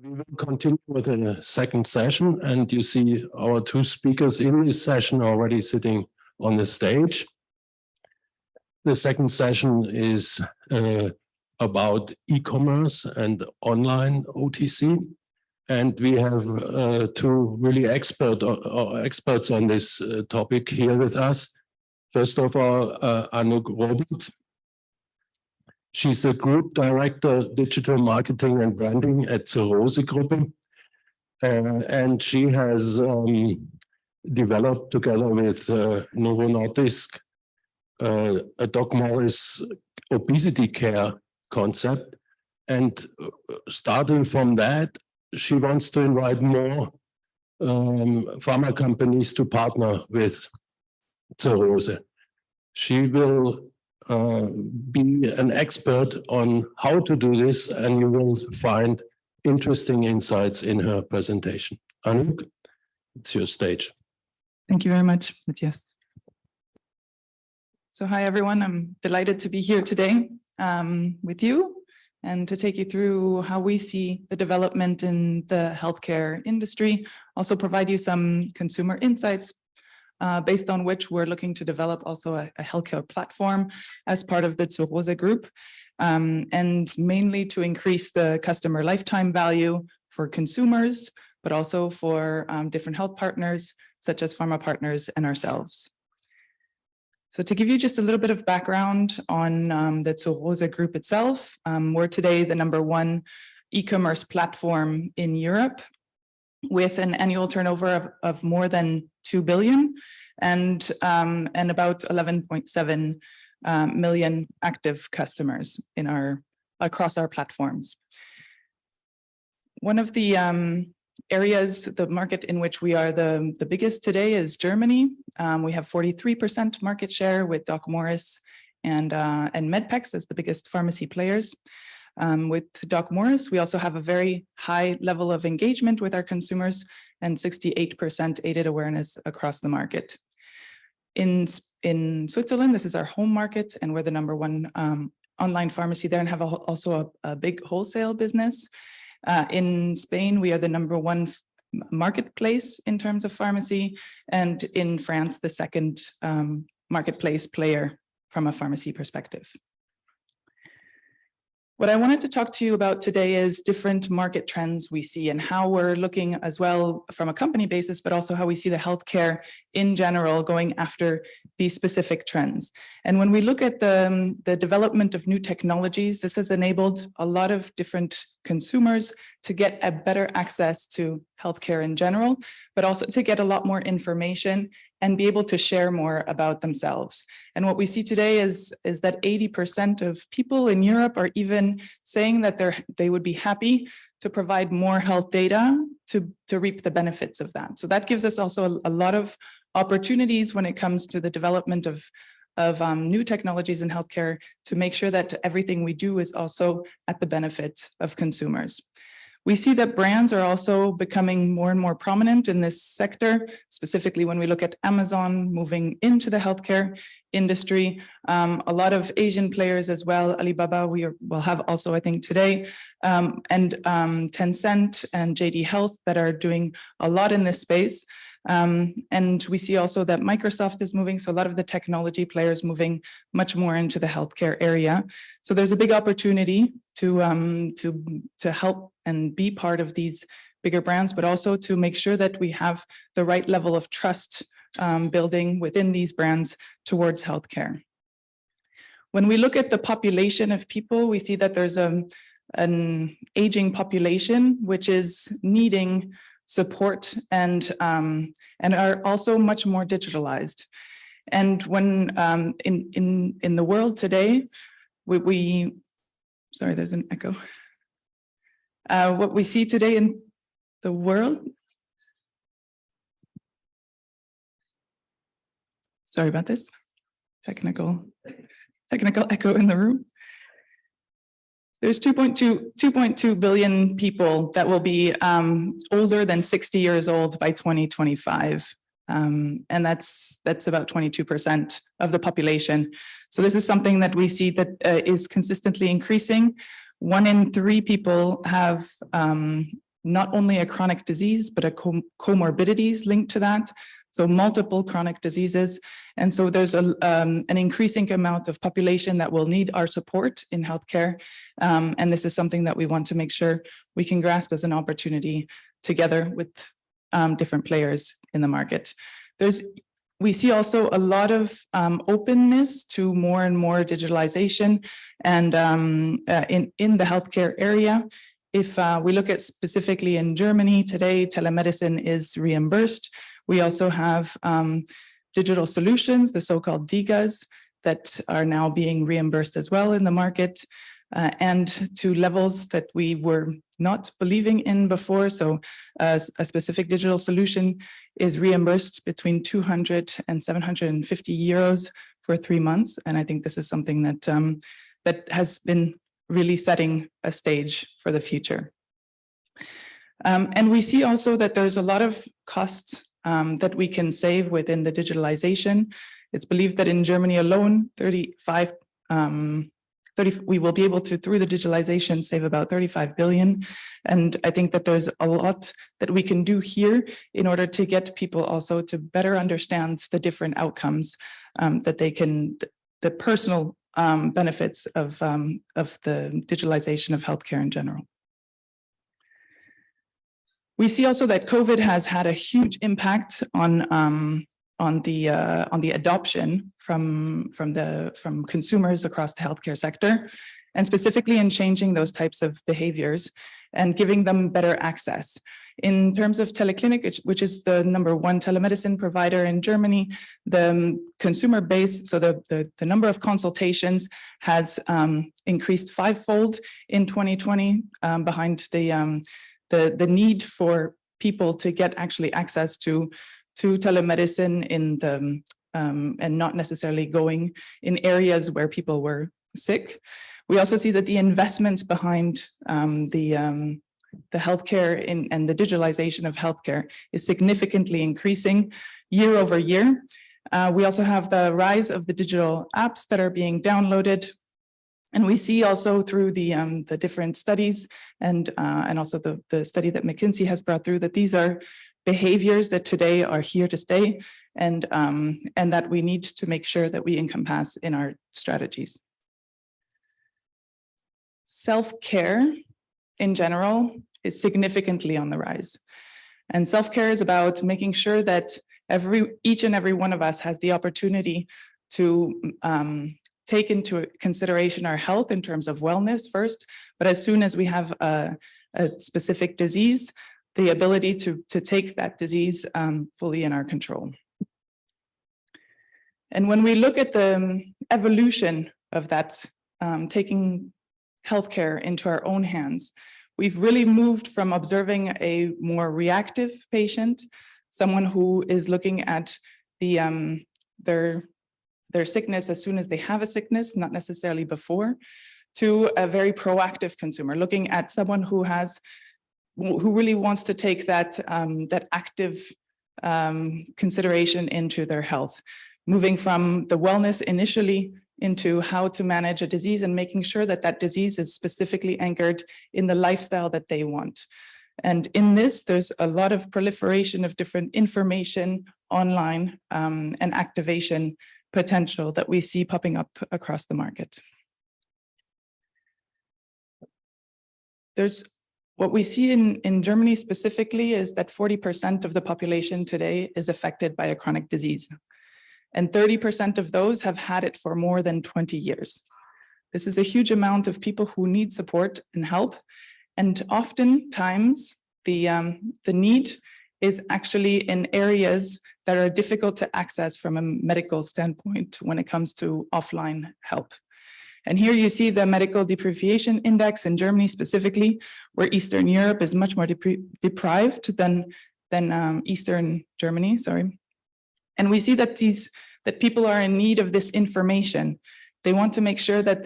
We will continue with the second session, and you see our two speakers in this session already sitting on the stage. The second session is about e-commerce and online OTC, and we have two really experts on this topic here with us. First of all, Anouk. She's the Group Director, Digital Marketing and Branding at Zur Rose Gruppe. And she has developed together with Novo Nordisk a Doc Morris obesity care concept. And starting from that, she wants to invite more pharma companies to partner with Zur Rose. She will be an expert on how to do this, and you will find interesting insights in her presentation. Anouk, it's your stage. Thank you very much, Matthias. So hi, everyone. I'm delighted to be here today with you and to take you through how we see the development in the healthcare industry, also provide you some consumer insights based on which we're looking to develop also a healthcare platform as part of the Zur Rose Group, and mainly to increase the customer lifetime value for consumers, but also for different health partners, such as pharma partners and ourselves. So to give you just a little bit of background on the Zur Rose Group itself, we're today the #1 e-commerce platform in Europe, with an annual turnover of more than 2 billion and about 11.7 million active customers across our platforms. One of the areas, the market in which we are the biggest today is Germany. We have 43% market share with Doc Morris and Medpex as the biggest pharmacy players. With Doc Morris, we also have a very high level of engagement with our consumers and 68% aided awareness across the market. In Switzerland, this is our home market, and we're the #1 online pharmacy there and have also a big wholesale business. In Spain, we are the #1 marketplace in terms of pharmacy, and in France, the second marketplace player from a pharmacy perspective. What I wanted to talk to you about today is different market trends we see and how we're looking as well from a company basis, but also how we see the healthcare in general going after these specific trends. And when we look at the development of new technologies, this has enabled a lot of different consumers to get a better access to healthcare in general, but also to get a lot more information and be able to share more about themselves. And what we see today is that 80% of people in Europe are even saying that they would be happy to provide more health data to reap the benefits of that. So that gives us also a lot of opportunities when it comes to the development of new technologies in healthcare to make sure that everything we do is also at the benefit of consumers. We see that brands are also becoming more and more prominent in this sector, specifically when we look at Amazon moving into the healthcare industry. A lot of Asian players as well, Alibaba, we will have also, I think, today, and Tencent and JD Health that are doing a lot in this space. And we see also that Microsoft is moving, so a lot of the technology players moving much more into the healthcare area. So there's a big opportunity to help and be part of these bigger brands, but also to make sure that we have the right level of trust building within these brands towards healthcare. When we look at the population of people, we see that there's an aging population which is needing support and are also much more digitalized. And when in the world today, sorry, there's an echo. What we see today in the world, sorry about this, technical echo in the room. There's 2.2 billion people that will be older than 60 years old by 2025. And that's about 22% of the population. So this is something that we see that is consistently increasing. 1 in 3 people have not only a chronic disease, but a comorbidities linked to that. So multiple chronic diseases. And so there's an increasing amount of population that will need our support in healthcare. And this is something that we want to make sure we can grasp as an opportunity together with different players in the market. We see also a lot of openness to more and more digitalization and in the healthcare area. If we look at specifically in Germany today, telemedicine is reimbursed. We also have digital solutions, the so-called DiGAs, that are now being reimbursed as well in the market, and to levels that we were not believing in before. So a specific digital solution is reimbursed between 200 and 750 euros for 3 months. And I think this is something that, that has been really setting a stage for the future. And we see also that there's a lot of costs that we can save within the digitalization. It's believed that in Germany alone, we will be able to, through the digitalization, save about 35 billion. And I think that there's a lot that we can do here in order to get people also to better understand the different outcomes that they can, the personal benefits of the digitalization of healthcare in general. We see also that COVID has had a huge impact on the adoption from consumers across the healthcare sector, and specifically in changing those types of behaviors and giving them better access. In terms of Teleclinic, which is the #1 telemedicine provider in Germany, the consumer base, so the number of consultations has increased 5-fold in 2020 behind the need for people to get actually access to telemedicine in the and not necessarily going in areas where people were sick. We also see that the investments behind the healthcare and the digitalization of healthcare is significantly increasing year over year. We also have the rise of the digital apps that are being downloaded. And we see also through the different studies and also the study that McKinsey has brought through that these are behaviors that today are here to stay and that we need to make sure that we encompass in our strategies. Self-care in general is significantly on the rise. And self-care is about making sure that each and every one of us has the opportunity to take into consideration our health in terms of wellness first, but as soon as we have a specific disease, the ability to take that disease fully in our control. And when we look at the evolution of that, taking healthcare into our own hands, we've really moved from observing a more reactive patient, someone who is looking at their sickness as soon as they have a sickness, not necessarily before, to a very proactive consumer, looking at someone who really wants to take that active consideration into their health, moving from the wellness initially into how to manage a disease and making sure that that disease is specifically anchored in the lifestyle that they want. And in this, there's a lot of proliferation of different information online and activation potential that we see popping up across the market. There's what we see in Germany specifically is that 40% of the population today is affected by a chronic disease. And 30% of those have had it for more than 20 years. This is a huge amount of people who need support and help. And oftentimes the need is actually in areas that are difficult to access from a medical standpoint when it comes to offline help. And here you see the medical deprivation index in Germany specifically, where Eastern Europe is much more deprived than Eastern Germany, sorry. And we see that people are in need of this information. They want to make sure that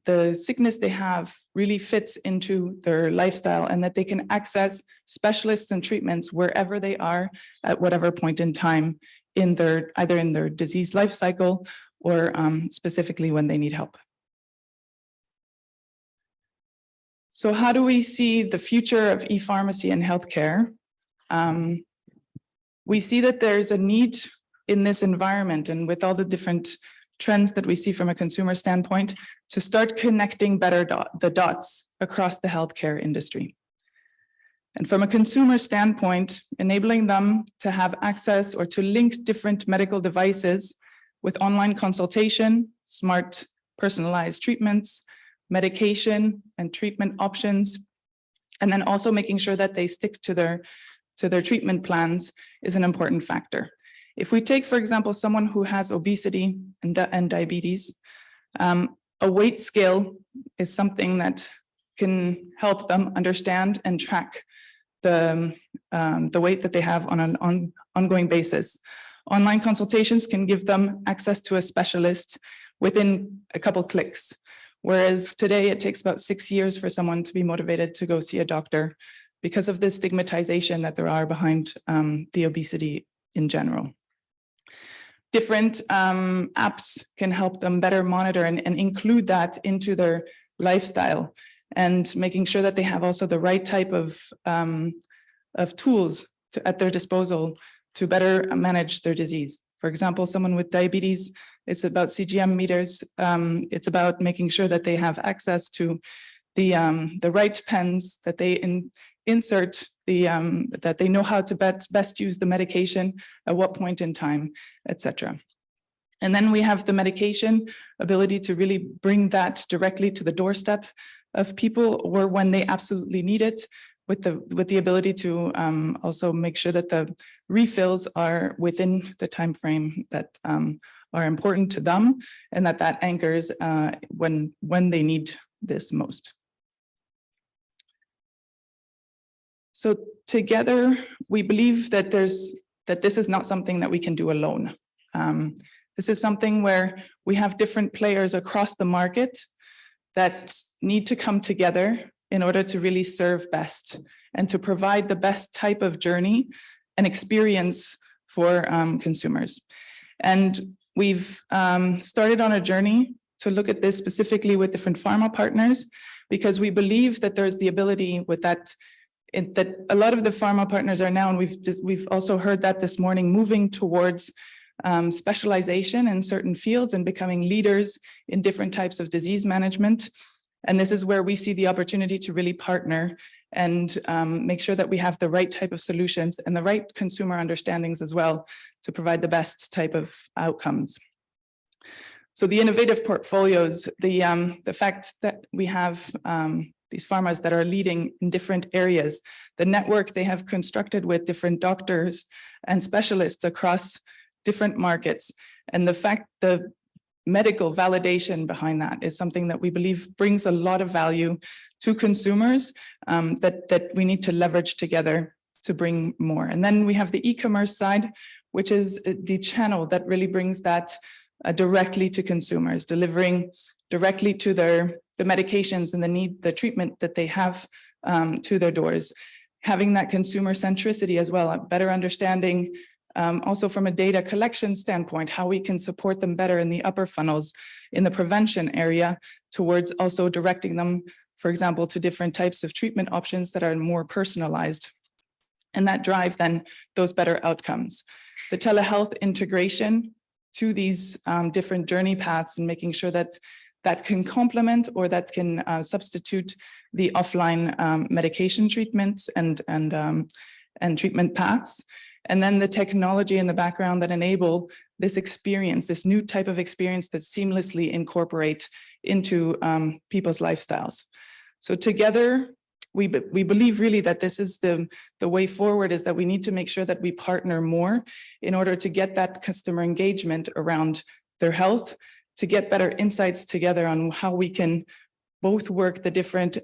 the sickness they have really fits into their lifestyle and that they can access specialists and treatments wherever they are at whatever point in time in either in their disease life cycle or specifically when they need help. So how do we see the future of e-pharmacy and healthcare? We see that there's a need in this environment and with all the different trends that we see from a consumer standpoint to start connecting better the dots across the healthcare industry. And from a consumer standpoint, enabling them to have access or to link different medical devices with online consultation, smart personalized treatments, medication and treatment options, and then also making sure that they stick to their treatment plans is an important factor. If we take, for example, someone who has obesity and diabetes, a weight scale is something that can help them understand and track the weight that they have on an ongoing basis. Online consultations can give them access to a specialist within a couple clicks, whereas today it takes about 6 years for someone to be motivated to go see a doctor because of the stigmatization that there are behind the obesity in general. Different apps can help them better monitor and include that into their lifestyle, and making sure that they have also the right type of tools at their disposal to better manage their disease. For example, someone with diabetes, it's about CGM meters. It's about making sure that they have access to the right pens, that they insert that they know how to best use the medication at what point in time, etc. And then we have the medication ability to really bring that directly to the doorstep of people, or when they absolutely need it, with the ability to also make sure that the refills are within the time frame that are important to them, and that anchors when they need this most. So together, we believe that this is not something that we can do alone. This is something where we have different players across the market that need to come together in order to really serve best and to provide the best type of journey and experience for consumers. And we've started on a journey to look at this specifically with different pharma partners, because we believe that there's the ability with that a lot of the pharma partners are now, and we've also heard that this morning, moving towards specialization in certain fields and becoming leaders in different types of disease management. And this is where we see the opportunity to really partner and make sure that we have the right type of solutions and the right consumer understandings as well to provide the best type of outcomes. So the innovative portfolios, the fact that we have these pharmas that are leading in different areas, the network they have constructed with different doctors and specialists across different markets, and the fact the medical validation behind that is something that we believe brings a lot of value to consumers that we need to leverage together to bring more. And then we have the e-commerce side, which is the channel that really brings that directly to consumers, delivering directly to the medications and the treatment that they have to their doors, having that consumer centricity as well, a better understanding also from a data collection standpoint, how we can support them better in the upper funnels in the prevention area towards also directing them, for example, to different types of treatment options that are more personalized, and that drive then those better outcomes. The telehealth integration to these different journey paths and making sure that that can complement or that can substitute the offline medication treatments and treatment paths. And then the technology in the background that enable this experience, this new type of experience that seamlessly incorporate into people's lifestyles. So together, we believe really that this is the way forward, is that we need to make sure that we partner more in order to get that customer engagement around their health, to get better insights together on how we can both work the different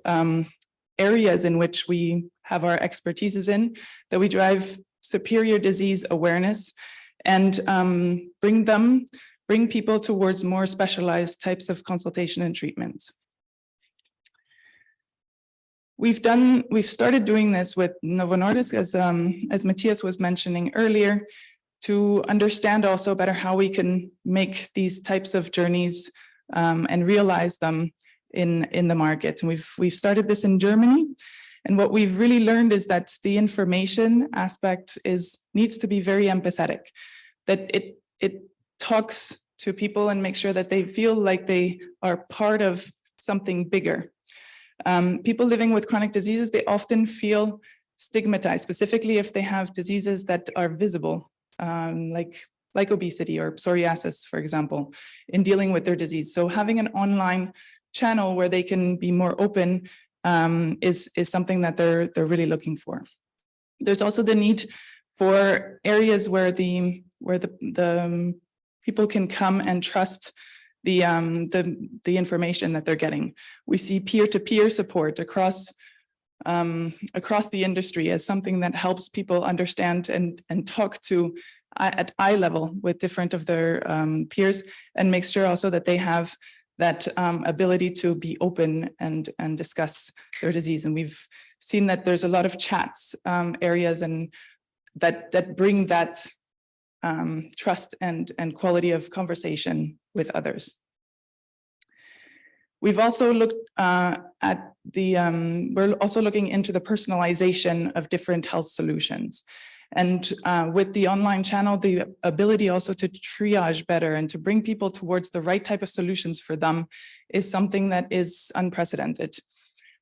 areas in which we have our expertises in, that we drive superior disease awareness and bring people towards more specialized types of consultation and treatments. We've started doing this with Novo Nordisk, as Matthias was mentioning earlier, to understand also better how we can make these types of journeys and realize them in the market. And we've started this in Germany. And what we've really learned is that the information aspect needs to be very empathetic, that it talks to people and makes sure that they feel like they are part of something bigger. People living with chronic diseases, they often feel stigmatized, specifically if they have diseases that are visible, like obesity or psoriasis, for example, in dealing with their disease. So having an online channel where they can be more open is something that they're really looking for. There's also the need for areas where the people can come and trust the information that they're getting. We see peer-to-peer support across the industry as something that helps people understand and talk to at eye level with different of their peers, and makes sure also that they have that ability to be open and discuss their disease. And we've seen that there's a lot of chats areas and that bring that trust and quality of conversation with others. We've also looked at we're also looking into the personalization of different health solutions. And with the online channel, the ability also to triage better and to bring people towards the right type of solutions for them is something that is unprecedented.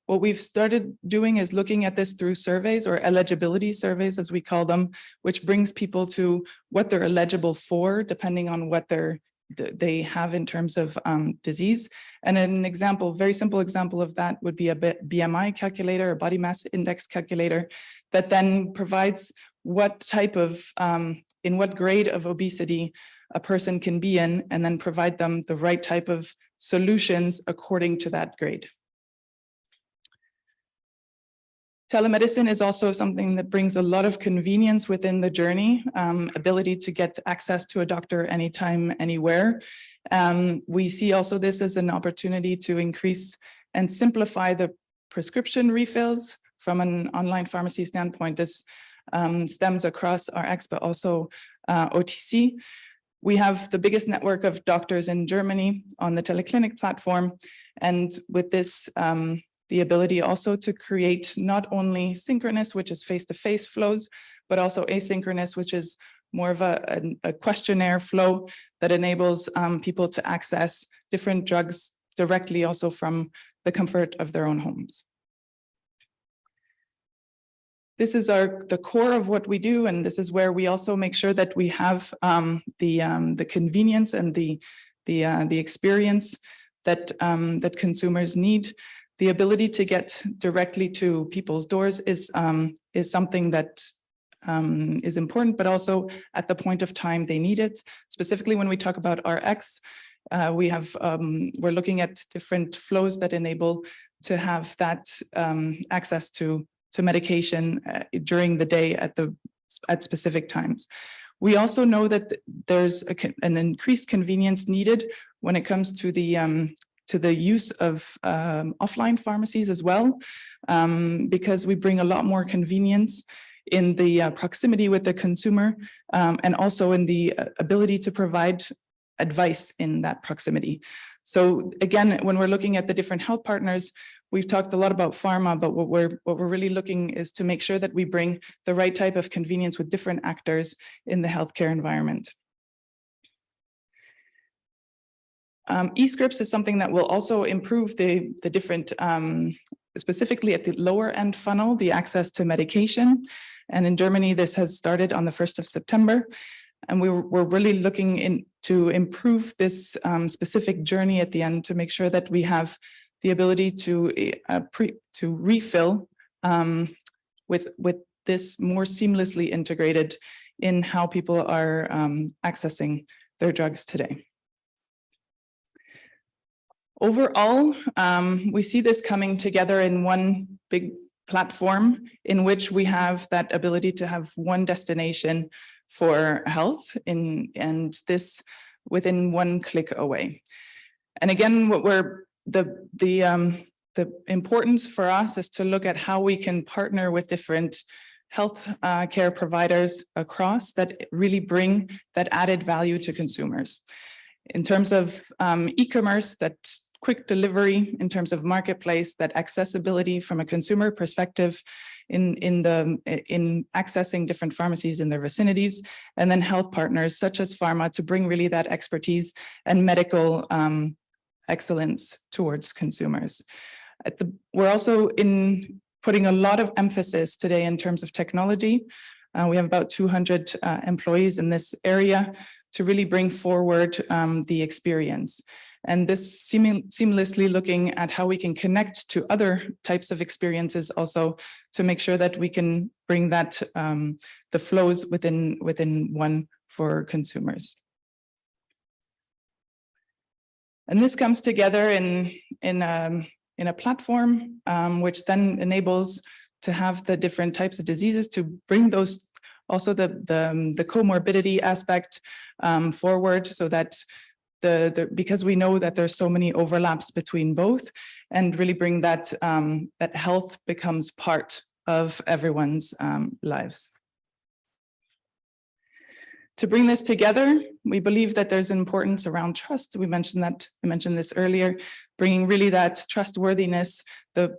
What we've started doing is looking at this through surveys, or eligibility surveys, as we call them, which brings people to what they're eligible for, depending on what they have in terms of disease. And an example, very simple example of that would be a BMI calculator, a body mass index calculator, that then provides what type of, in what grade of obesity a person can be in, and then provide them the right type of solutions according to that grade. Telemedicine is also something that brings a lot of convenience within the journey, ability to get access to a doctor anytime, anywhere. We see also this as an opportunity to increase and simplify the prescription refills from an online pharmacy standpoint. This stems across RX, but also OTC. We have the biggest network of doctors in Germany on the teleclinic platform. And with this, the ability also to create not only synchronous, which is face-to-face flows, but also asynchronous, which is more of a questionnaire flow that enables people to access different drugs directly also from the comfort of their own homes. This is the core of what we do, and this is where we also make sure that we have the convenience and the experience that consumers need. The ability to get directly to people's doors is something that is important, but also at the point of time they need it. Specifically, when we talk about RX, we're looking at different flows that enable to have that access to medication during the day at specific times. We also know that there's an increased convenience needed when it comes to the use of offline pharmacies as well, because we bring a lot more convenience in the proximity with the consumer, and also in the ability to provide advice in that proximity. So again, when we're looking at the different health partners, we've talked a lot about pharma, but what we're really looking is to make sure that we bring the right type of convenience with different actors in the healthcare environment. eScripts is something that will also improve the different, specifically at the lower end funnel, the access to medication. And in Germany, this has started on the 1st of September. And we're really looking to improve this specific journey at the end to make sure that we have the ability to refill with this more seamlessly integrated in how people are accessing their drugs today. Overall, we see this coming together in one big platform in which we have that ability to have one destination for health and this within one click away. And again, what the importance for us is to look at how we can partner with different health care providers across that really bring that added value to consumers. In terms of e-commerce, that quick delivery in terms of marketplace, that accessibility from a consumer perspective in accessing different pharmacies in their vicinities, and then health partners such as pharma to bring really that expertise and medical excellence towards consumers. We're also putting a lot of emphasis today in terms of technology. We have about 200 employees in this area to really bring forward the experience. And this seamlessly looking at how we can connect to other types of experiences also to make sure that we can bring that the flows within one for consumers. And this comes together in a platform which then enables to have the different types of diseases to bring those also the comorbidity aspect forward, so that because we know that there's so many overlaps between both, and really bring that that health becomes part of everyone's lives. To bring this together, we believe that there's importance around trust. I mentioned this earlier, bringing really that trustworthiness,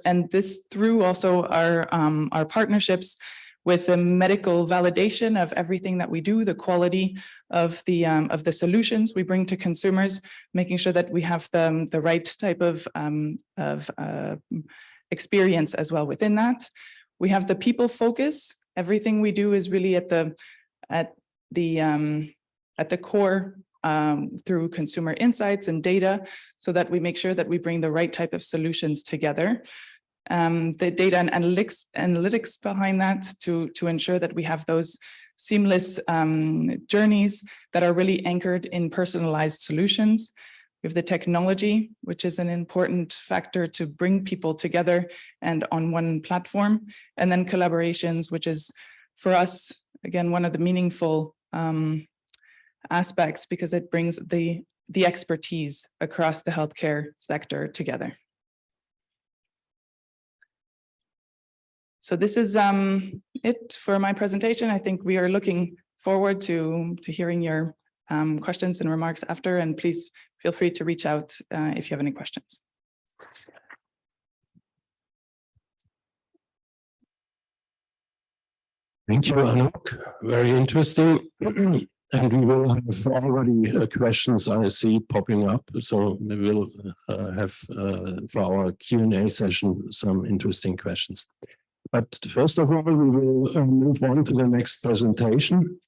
and this through also our partnerships with the medical validation of everything that we do, the quality of the solutions we bring to consumers, making sure that we have the right type of experience as well within that. We have the people focus. Everything we do is really at the core through consumer insights and data, so that we make sure that we bring the right type of solutions together. The data and analytics behind that to ensure that we have those seamless journeys that are really anchored in personalized solutions. We have the technology, which is an important factor to bring people together and on one platform. And then collaborations, which is for us, again, one of the meaningful aspects, because it brings the expertise across the healthcare sector together. So this is it for my presentation. I think we are looking forward to hearing your questions and remarks after, and please feel free to reach out if you have any questions. Thank you, Anouk. Very interesting. And we will have already questions I see popping up. So we will have for our Q&A session some interesting questions. But first of all, we will move on to the next presentation.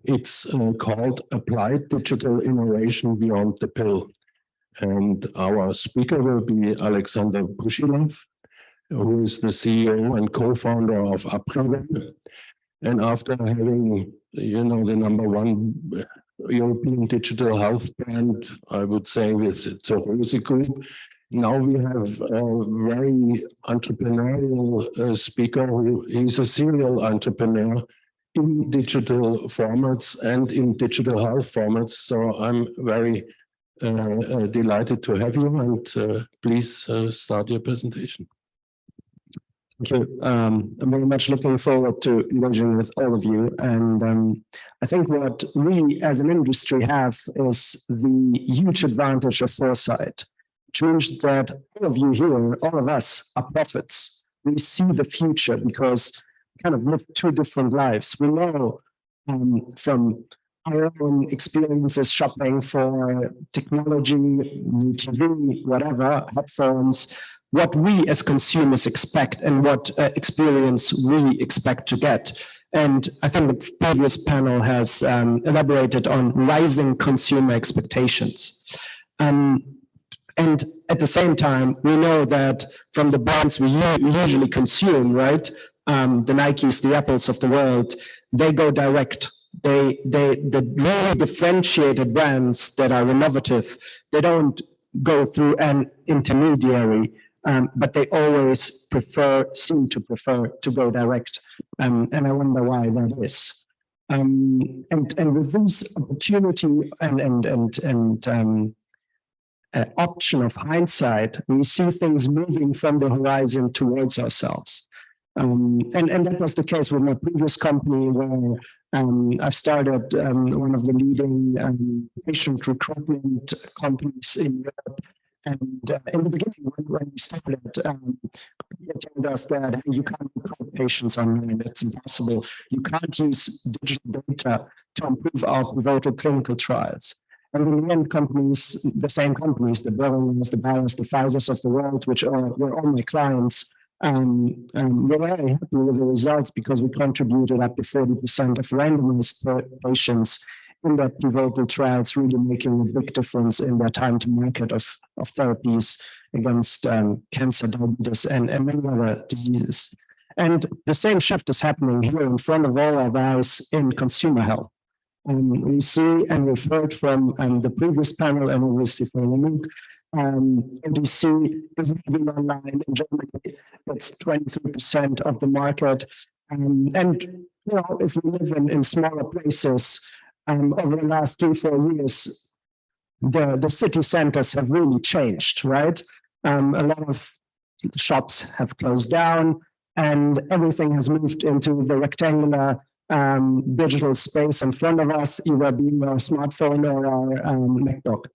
It's called Applied Digital Innovation Beyond the Pill. And our speaker will be Alexander Puschilov, who is the CEO and co-founder of Apricot. And after having, the #1 European digital health brand, I would say with Zorosi Group, now we have a very entrepreneurial speaker who is a serial entrepreneur in digital formats and in digital health formats. So I'm very delighted to have you, and please start your presentation. Thank you. I'm very much looking forward to engaging with all of you. And I think what we as an industry have is the huge advantage of foresight, which means that all of you here, all of us are prophets. We see the future because we kind of live two different lives. We know from our own experiences shopping for technology, new TV, whatever, headphones, what we as consumers expect and what experience we expect to get. And I think the previous panel has elaborated on rising consumer expectations. And at the same time, we know that from the brands we usually consume, right? The Nikes, the Apples of the world, they go direct. The really differentiated brands that are innovative, they don't go through an intermediary, but they always seem to prefer to go direct. And I wonder why that is. And with this opportunity and option of hindsight, we see things moving from the horizon towards ourselves. And that was the case with my previous company, where I started one of the leading patient recruitment companies in Europe. And in the beginning, when we started, people told us that you can't recruit patients online, it's impossible. You can't use digital data to improve our pivotal clinical trials. And in the end, companies, the same companies, the Boehringers, the Bayers, the Pfizers of the world, which were all my clients, we're very happy with the results because we contributed up to 40% of randomized patients in their pivotal trials, really making a big difference in their time to market of therapies against cancer, diabetes, and many other diseases. And the same shift is happening here in front of all our eyes in consumer health. We see and we've heard from the previous panel and obviously from Anouk, OTC is moving online in Germany. It's 23% of the market. And you know, if we live in smaller places, over the last 3-4 years, the city centers have really changed, right? A lot of shops have closed down and everything has moved into the rectangular digital space in front of us, either being our smartphone or our MacBook.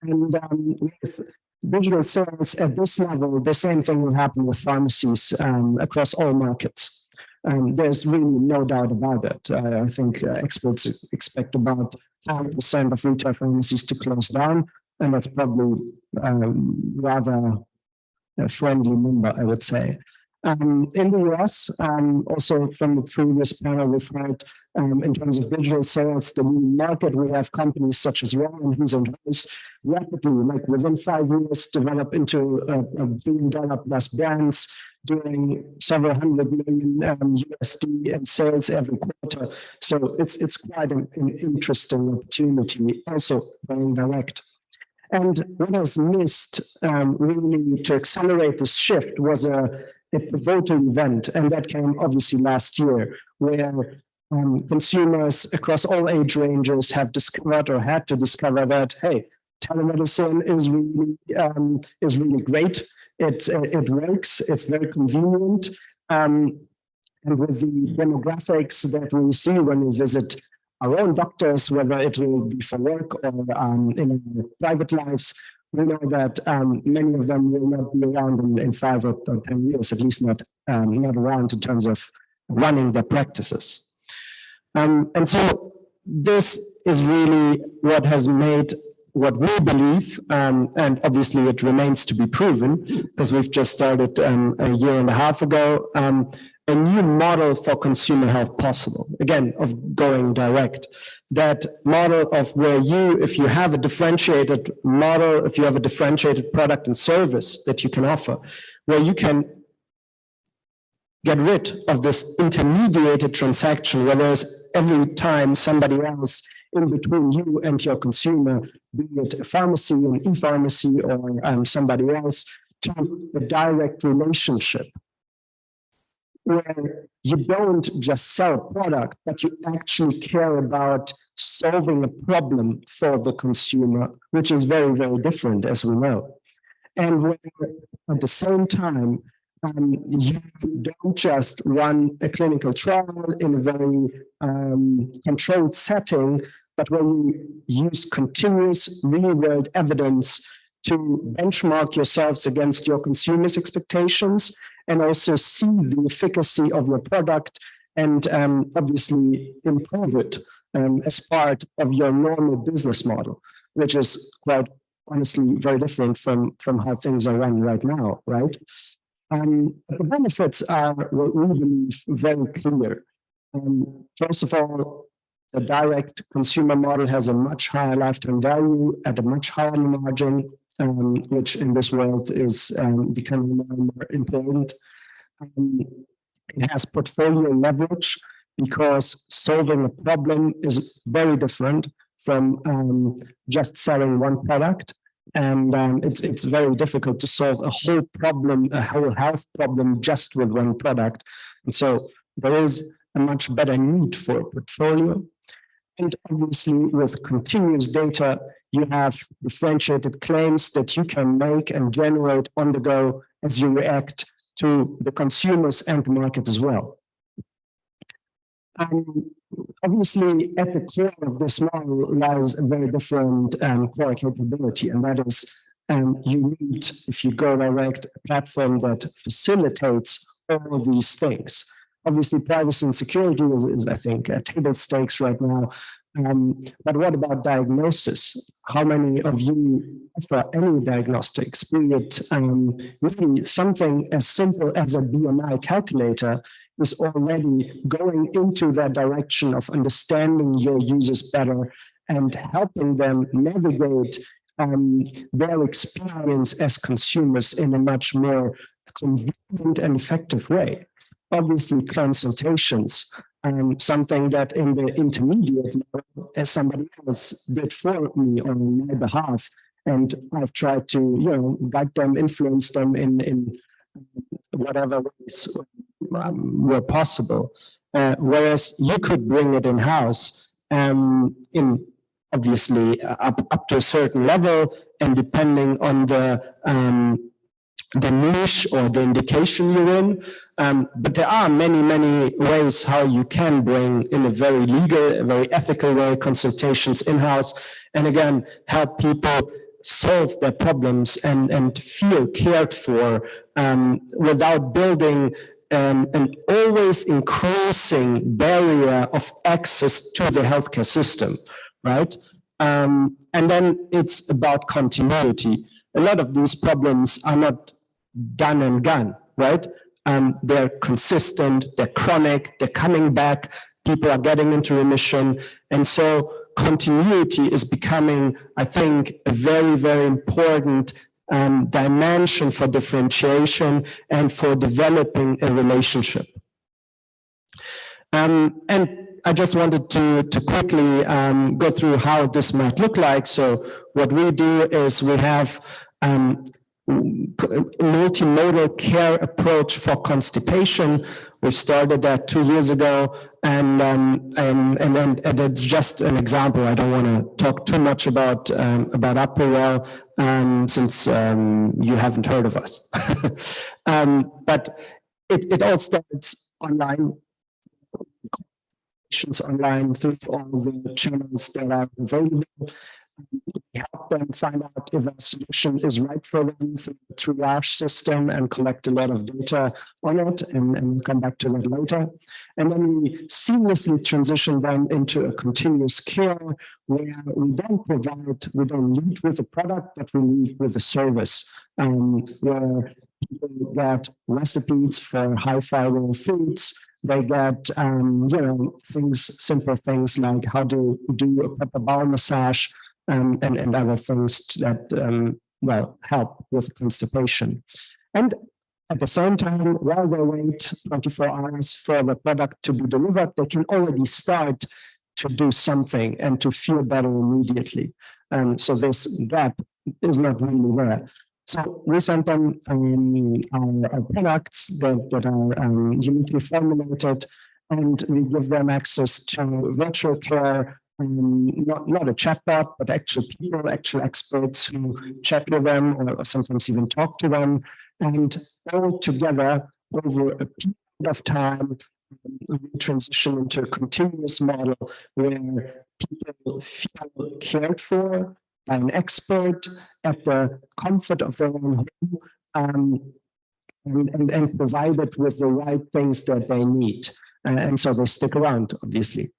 And with digital sales at this level, the same thing will happen with pharmacies across all markets. There's really no doubt about it. I think experts expect about 5% of retail pharmacies to close down, and that's probably rather a friendly number, I would say. In the US, also from the previous panel, we've heard in terms of digital sales, the new market, we have companies such as Rowan, who's rapidly, like within 5 years, develop into $1 billion plus brands, doing several hundred million USD in sales every quarter. So it's quite an interesting opportunity, also going direct. And what was missed really to accelerate this shift was a pivotal event, and that came obviously last year, where consumers across all age ranges have discovered or had to discover that, hey, telemedicine is really great. It works. It's very convenient. And with the demographics that we see when we visit our own doctors, whether it will be for work or in our private lives, we know that many of them will not be around in 5 or 10 years, at least not around in terms of running their practices. And so this is really what has made what we believe, and obviously it remains to be proven, because we've just started a year and a half ago, a new model for consumer health possible, again, of going direct. That model of where you, if you have a differentiated model, if you have a differentiated product and service that you can offer, where you can get rid of this intermediated transaction, where there's every time somebody else in between you and your consumer, be it a pharmacy, an e-pharmacy, or somebody else, to a direct relationship, where you don't just sell a product, but you actually care about solving a problem for the consumer, which is very, very different, as we know. And where at the same time, you don't just run a clinical trial in a very controlled setting, but where you use continuous real-world evidence to benchmark yourselves against your consumers' expectations and also see the efficacy of your product and obviously improve it as part of your normal business model, which is quite honestly very different from how things are run right now, right? The benefits are what we believe very clear. First of all, the direct consumer model has a much higher lifetime value at a much higher margin, which in this world is becoming more and more important. It has portfolio leverage because solving a problem is very different from just selling one product. And it's very difficult to solve a whole problem, a whole health problem just with one product. And so there is a much better need for a portfolio. And obviously with continuous data, you have differentiated claims that you can make and generate on the go as you react to the consumers and the market as well. Obviously, at the core of this model lies a very different core capability, and that is You need, if you go direct, a platform that facilitates all these things. Obviously, privacy and security is I think, table stakes right now. But what about diagnosis? How many of you offer any diagnostics, be it really something as simple as a BMI calculator is already going into that direction of understanding your users better and helping them navigate their experience as consumers in a much more convenient and effective way. Obviously, consultations, something that in the intermediate level, as somebody else did for me on my behalf, and I've tried to, guide them, influence them in whatever ways were possible. Whereas you could bring it in-house in obviously up to a certain level, and depending on the niche or the indication you're in. But there are many, many ways how you can bring in a very legal, a very ethical way, consultations in-house, and again, help people solve their problems and feel cared for without building an always increasing barrier of access to the healthcare system, right? And then it's about continuity. A lot of these problems are not done and gone, right? They're consistent, they're chronic, they're coming back, people are getting into remission. And so continuity is becoming, I think, a very, very important dimension for differentiation and for developing a relationship. And I just wanted to quickly go through how this might look like. So what we do is we have multimodal care approach for constipation. We started that 2 years ago, and it's just an example. I don't want to talk too much about Apricot since you haven't heard of us. But it all starts online. Online through all the channels that are available. We help them find out if a solution is right for them through the triage system and collect a lot of data on it, and we'll come back to that later. And then we seamlessly transition them into a continuous care where we don't lead with a product, but we lead with a service, where people get recipes for high fiber foods. They get, simple things like how to do a proper bowel massage and other things that, help with constipation. And at the same time, while they wait 24 hours for the product to be delivered, they can already start to do something and to feel better immediately. So this gap is not really there. So we send them our products that are uniquely formulated, and we give them access to virtual care, not a chatbot, but actual people, actual experts who chat with them or sometimes even talk to them. And all together over a period of time, we transition into a continuous model where people feel cared for by an expert at the comfort of their own home, and provided with the right things that they need. And so they stick around, obviously.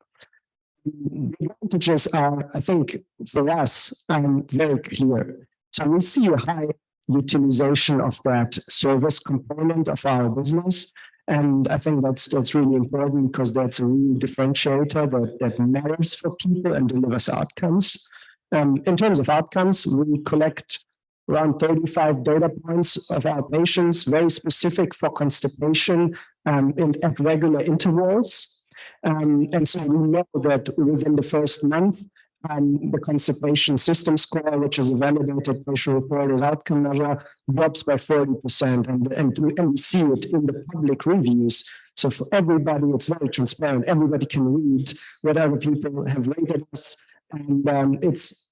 The advantages are, I think, for us, very clear. So we see a high utilization of that service component of our business. And I think that's really important because that's a real differentiator that matters for people and delivers outcomes. In terms of outcomes, we collect around 35 data points of our patients, very specific for constipation, at regular intervals. And so we know that within the first month, the constipation system score, which is a validated patient-reported outcome measure, drops by 40%. And we see it in the public reviews. So for everybody, it's very transparent. Everybody can read what other people have rated us. And it's,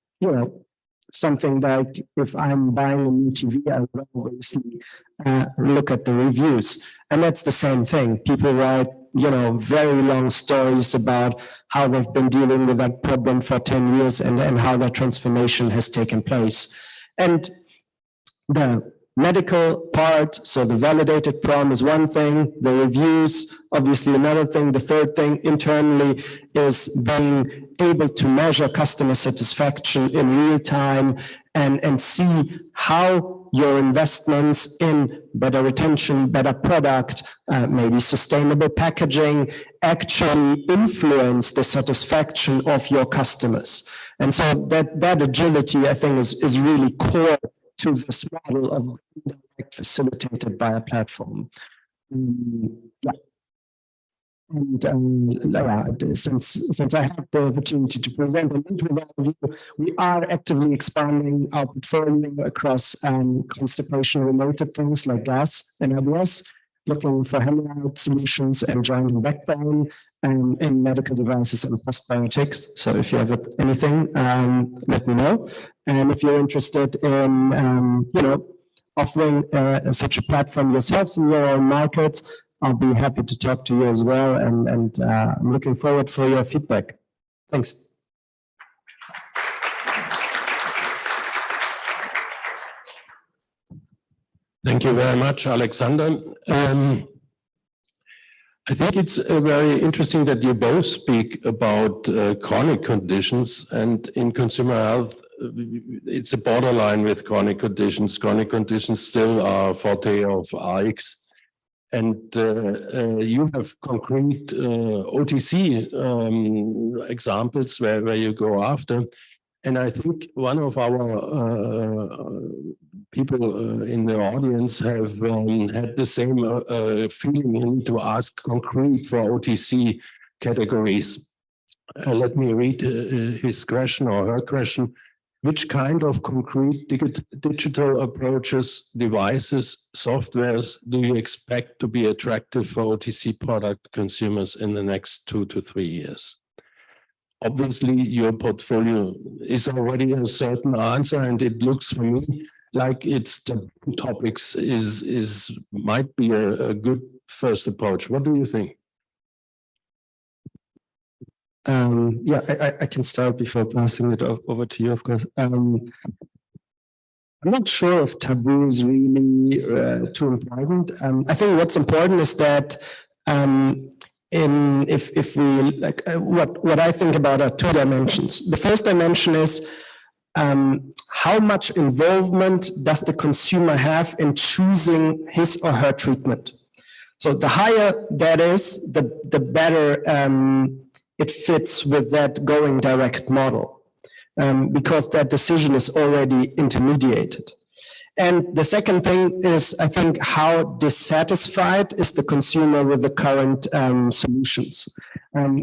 something like if I'm buying a new TV, I will obviously look at the reviews. And that's the same thing. People write, very long stories about how they've been dealing with that problem for 10 years and how that transformation has taken place. And the medical part, so the validated prom is one thing, the reviews, obviously another thing. The third thing internally is being able to measure customer satisfaction in real time and see how your investments in better retention, better product, maybe sustainable packaging actually influence the satisfaction of your customers. And so that agility, I think, is really core to this model of indirect facilitated by a platform. Yeah. And since I had the opportunity to present a little bit of you, we are actively expanding our portfolio across constipation-related things like gas and others, looking for hemorrhoid solutions and joint and backbone in medical devices and postbiotics. So if you have anything, let me know. And if you're interested in, offering such a platform yourselves in your own markets, I'll be happy to talk to you as well. And I'm looking forward for your feedback. Thanks. Thank you very much, Alexander. I think it's very interesting that you both speak about chronic conditions, and in consumer health, it's a borderline with chronic conditions. Chronic conditions still are forte of RX. And you have concrete OTC examples where you go after. And I think one of our people in the audience have had the same feeling to ask concrete for OTC categories. Let me read his question or her question. Which kind of concrete digital approaches, devices, softwares do you expect to be attractive for OTC product consumers in the next 2 to 3 years? Obviously, your portfolio is already a certain answer, and it looks for me like it's the topics might be a good first approach. What do you think? I can start before passing it over to you, of course. I'm not sure if taboo is really too important. I think what's important is that if we like what I think about are 2 dimensions. The first dimension is how much involvement does the consumer have in choosing his or her treatment? So the higher that is, the better it fits with that going direct model, because that decision is already intermediated. And the second thing is, I think, how dissatisfied is the consumer with the current solutions?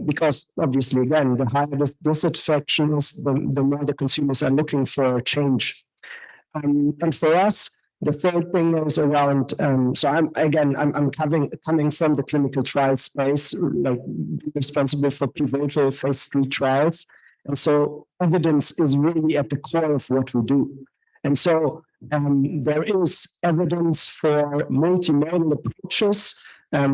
Because obviously, again, the higher the dissatisfaction is, the more the consumers are looking for a change. And for us, the third thing is around, so I'm coming from the clinical trial space, like responsible for pivotal phase 3 trials. And so evidence is really at the core of what we do. And so there is evidence for multimodal approaches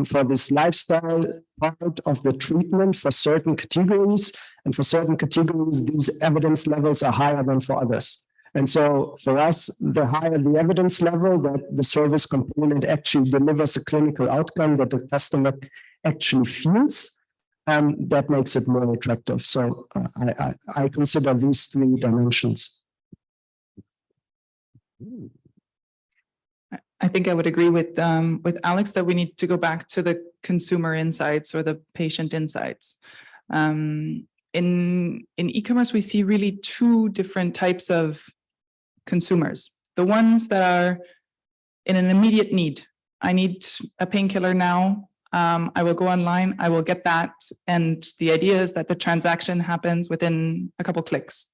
for this lifestyle part of the treatment for certain categories. And for certain categories, these evidence levels are higher than for others. And so for us, the higher the evidence level that the service component actually delivers a clinical outcome that the customer actually feels, that makes it more attractive. So I consider these 3 dimensions. I think I would agree with Alex that we need to go back to the consumer insights or the patient insights. In e-commerce, we see really 2 different types of consumers. The ones that are in an immediate need. I need a painkiller now. I will go online, I will get that. And the idea is that the transaction happens within a couple clicks.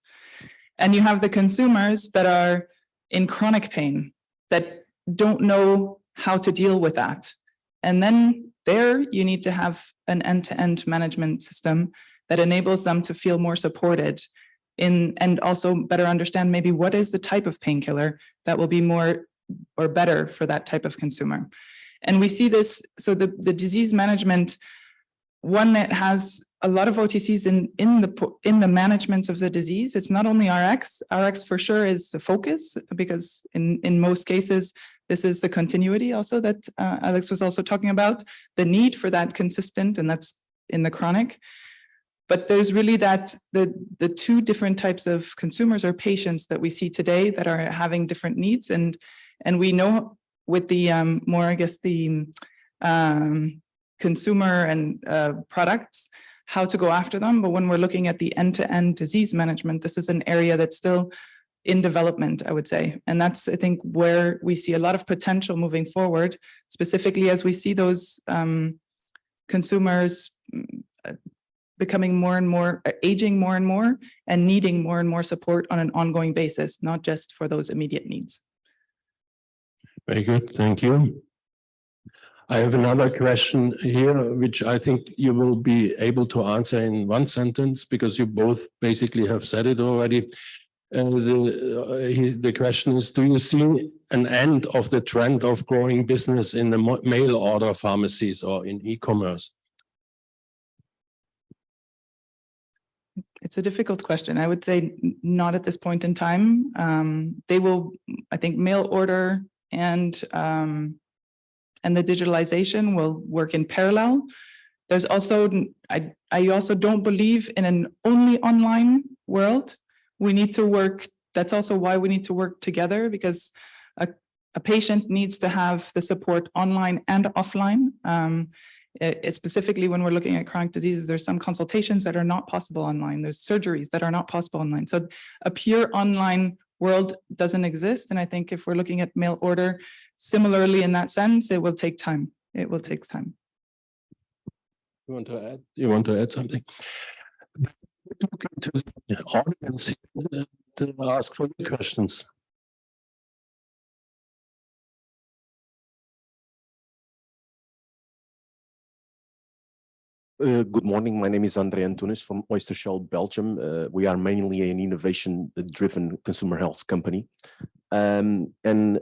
And you have the consumers that are in chronic pain that don't know how to deal with that. And then there you need to have an end-to-end management system that enables them to feel more supported and also better understand maybe what is the type of painkiller that will be more or better for that type of consumer. And we see this, so the disease management one that has a lot of OTCs in the management of the disease. It's not only RX. RX for sure is the focus, because in most cases, this is the continuity also that Alex was also talking about, the need for that consistent, and that's in the chronic. But there's really that the two different types of consumers or patients that we see today that are having different needs. And we know with the more, I guess, the consumer and products, how to go after them. But when we're looking at the end-to-end disease management, this is an area that's still in development, I would say. And that's, I think, where we see a lot of potential moving forward, specifically as we see those consumers becoming more and more, aging more and needing more and more support on an ongoing basis, not just for those immediate needs. Very good, thank you. I have another question here, which I think you will be able to answer in one sentence, because you both basically have said it already. The question is, do you see an end of the trend of growing business in the mail order pharmacies or in e-commerce? It's a difficult question. I would say not at this point in time. They will, I think, mail order and the digitalization will work in parallel. There's also, I also don't believe in an only online world. We need to work, that's also why we need to work together, because a patient needs to have the support online and offline. Specifically when we're looking at chronic diseases, there's some consultations that are not possible online. There's surgeries that are not possible online. So a pure online world doesn't exist. And I think if we're looking at mail order, similarly in that sense, it will take time. It will take time. You want to add something? To the audience to ask for the questions. Good morning. My name is André Antunes from Oystershell, Belgium. We are mainly an innovation-driven consumer health company. And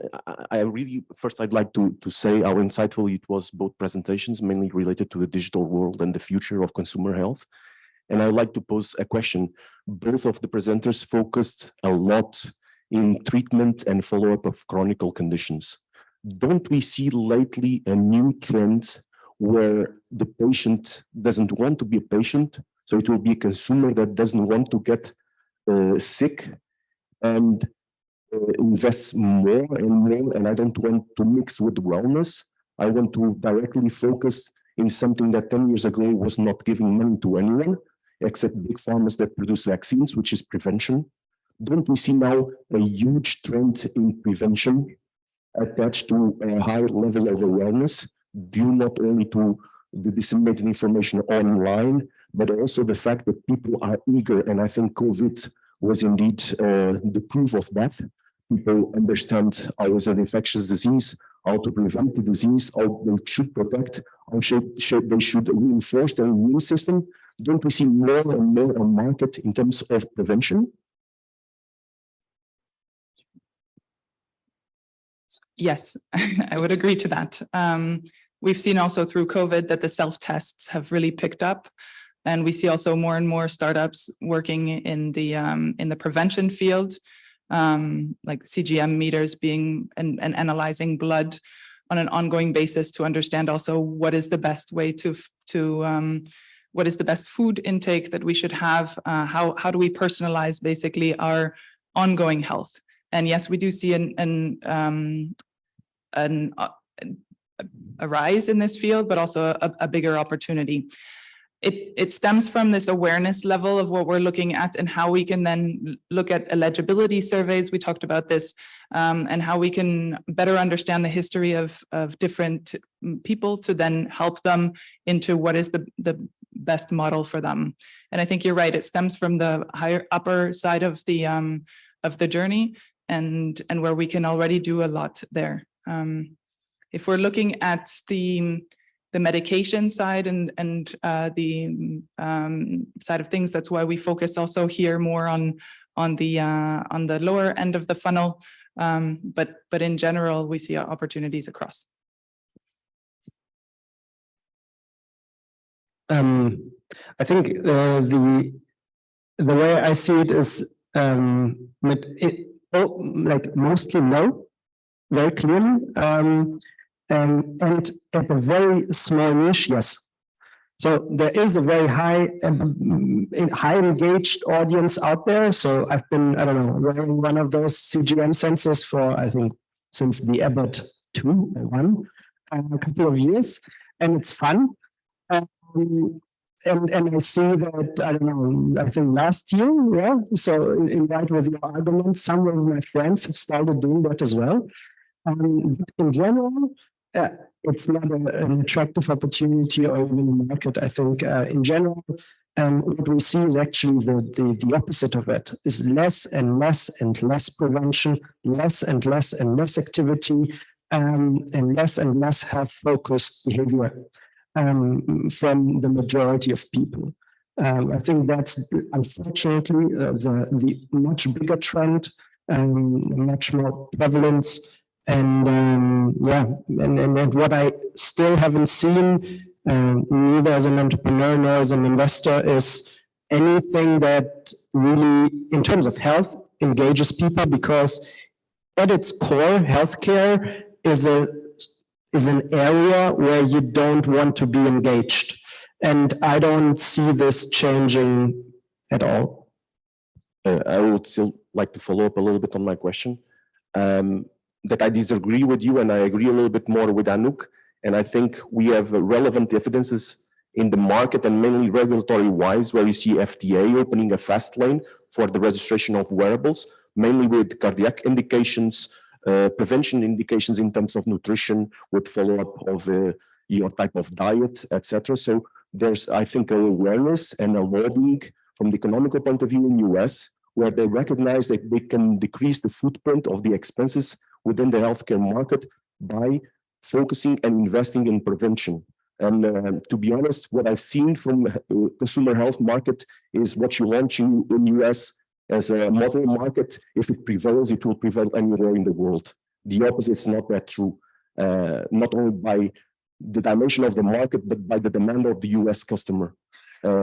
I really, first I'd like to say how insightful it was, both presentations, mainly related to the digital world and the future of consumer health. And I'd like to pose a question. Both of the presenters focused a lot in treatment and follow-up of chronic conditions. Don't we see lately a new trend where the patient doesn't want to be a patient, so it will be a consumer that doesn't want to get sick and invests more and more, and I don't want to mix with wellness. I want to directly focus in something that 10 years ago was not giving money to anyone, except big pharmas that produce vaccines, which is prevention. Don't we see now a huge trend in prevention attached to a higher level of awareness, due not only to the disseminated information online, but also the fact that people are eager, and I think COVID was indeed the proof of that. People understand how is an infectious disease, how to prevent the disease, how they should protect, how they should reinforce their immune system. Don't we see more and more on market in terms of prevention? Yes, I would agree to that. We've seen also through COVID that the self-tests have really picked up. And we see also more and more startups working in the prevention field, like CGM meters being and analyzing blood on an ongoing basis to understand also what is the best way to what is the best food intake that we should have, how do we personalize basically our ongoing health. And yes, we do see a rise in this field, but also a bigger opportunity. It stems from this awareness level of what we're looking at and how we can then look at eligibility surveys. We talked about this, and how we can better understand the history of different people to then help them into what is the best model for them. And I think you're right, it stems from the upper side of the journey and where we can already do a lot there. If we're looking at the medication side and the side of things, that's why we focus also here more on the lower end of the funnel. But in general, we see opportunities across. I think the way I see it is like mostly no, very clearly, and at a very small niche, yes. So there is a very high engaged audience out there. So I've been, I don't know, wearing one of those CGM sensors for, I think, since the Abbott 2 or 1, a couple of years, and it's fun. And I see that, I don't know, I think last year, yeah. So in light with your argument, some of my friends have started doing that as well. In general, it's not an attractive opportunity or even a market. I think in general, what we see is actually the opposite of it, is less and less prevention, less and less activity, and less health-focused behavior from the majority of people. I think that's unfortunately the much bigger trend, much more prevalence. And and what I still haven't seen, neither as an entrepreneur nor as an investor, is anything that really, in terms of health, engages people, because at its core, healthcare is an area where you don't want to be engaged. And I don't see this changing at all. I would still like to follow up a little bit on my question. That I disagree with you, and I agree a little bit more with Anouk. And I think we have relevant evidences in the market, and mainly regulatory wise, where you see FDA opening a fast lane for the registration of wearables, mainly with cardiac indications, prevention indications in terms of nutrition, with follow-up of your type of diet, etc. So there's, I think, an awareness and a lobbying from the economical point of view in US, where they recognize that they can decrease the footprint of the expenses within the healthcare market by focusing and investing in prevention. And to be honest, what I've seen from consumer health market is what you launch in US as a model market. If it prevails, it will prevail anywhere in the world. The opposite is not that true, not only by the dimension of the market, but by the demand of the US customer.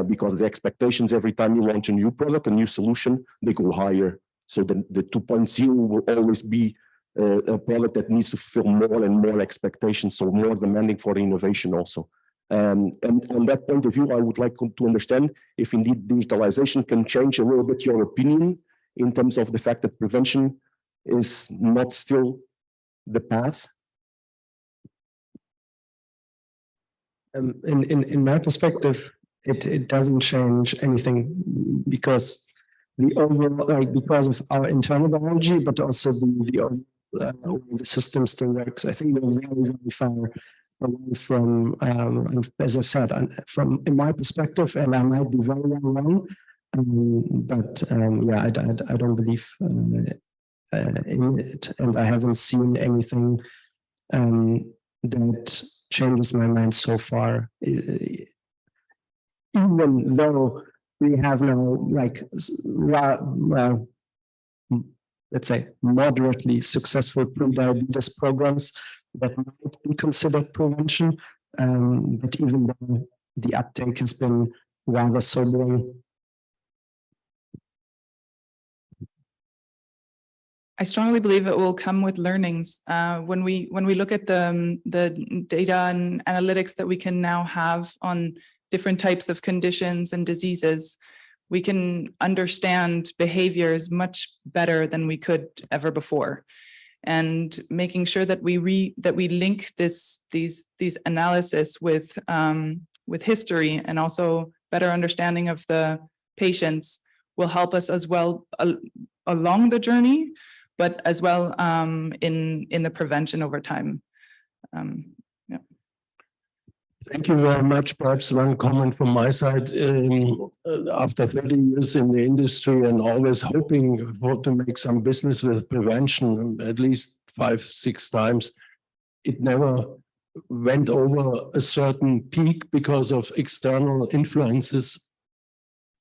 Because the expectations every time you launch a new product, a new solution, they go higher. So the 2.0 will always be a product that needs to fulfill more and more expectations, so more demanding for innovation also. And on that point of view, I would like to understand if indeed digitalization can change a little bit your opinion in terms of the fact that prevention is not still the path. In my perspective, it doesn't change anything, because the overall, like, because of our internal biology, but also the system still works. I think we're very far away from, as I've said, from in my perspective, and I might be very wrong, but yeah, I don't believe in it, and I haven't seen anything that changes my mind so far. Even though we have now, like, well, let's say moderately successful pre-diabetes programs that might be considered prevention, but even though the uptake has been rather sobering. I strongly believe it will come with learnings. When we look at the data and analytics that we can now have on different types of conditions and diseases, we can understand behaviors much better than we could ever before. And making sure that we link these analysis with history and also better understanding of the patients will help us as well along the journey, but as well in the prevention over time. Yeah. Thank you very much. Perhaps one comment from my side. After 30 years in the industry and always hoping to make some business with prevention, at least 5-6 times, it never went over a certain peak because of external influences.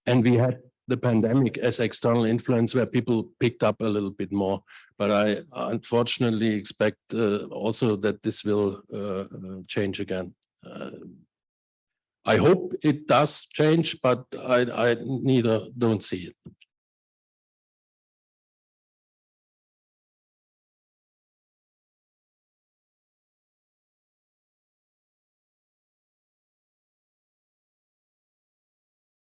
And we had the pandemic as external influence where people picked up a little bit more. But I unfortunately expect also that this will change again. I hope it does change, but I neither don't see it.